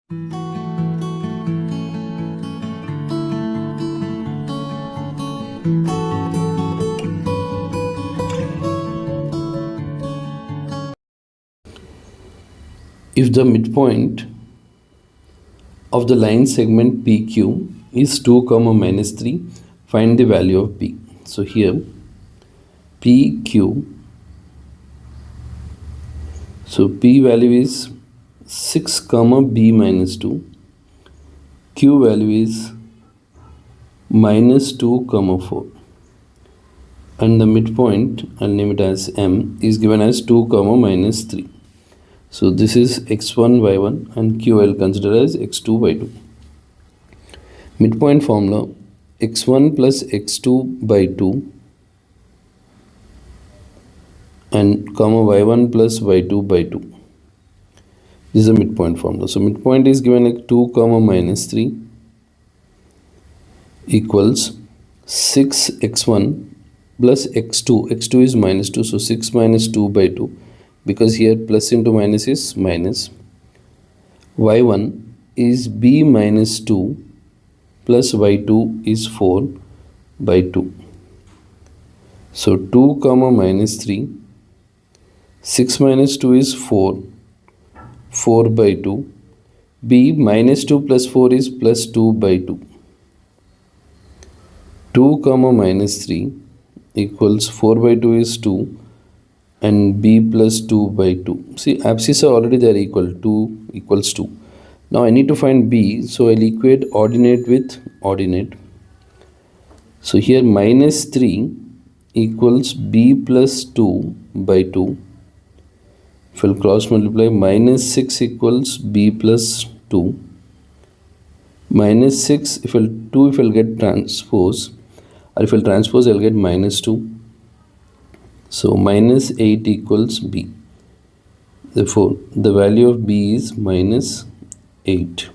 If the midpoint of the line segment PQ is 2 comma minus 3, find the value of P. So here PQ, so P value is 6 comma B minus 2, Q value is minus 2 comma 4, and the midpoint, I'll name it as M, is given as 2 comma minus 3. So this is x1 y1 and Q I'll consider as x2 y2. Midpoint formula, x1 plus x2 by 2 and comma y1 plus y2 by 2. This is the midpoint formula. So midpoint is given like 2 comma minus 3 equals 6x1 plus x2. x2 is minus 2, so 6 minus 2 by 2, because here plus into minus is minus. y1 is b minus 2 plus y2 is 4 by 2. So 2 comma minus 3, 6 minus 2 is 4, 4 by 2. b minus 2 plus 4 is plus 2 by 2. 2 comma minus 3 equals 4 by 2 is 2 and b plus 2 by 2. See, abscissa already they are equal, 2 equals 2. Now I need to find b, so I'll equate ordinate with ordinate. So here minus 3 equals b plus 2 by 2. If I'll cross multiply, minus 6 equals b plus 2. Minus 6, if I'll get transpose, or if I'll transpose, I'll get minus 2. So minus 8 equals b. Therefore, the value of b is minus 8.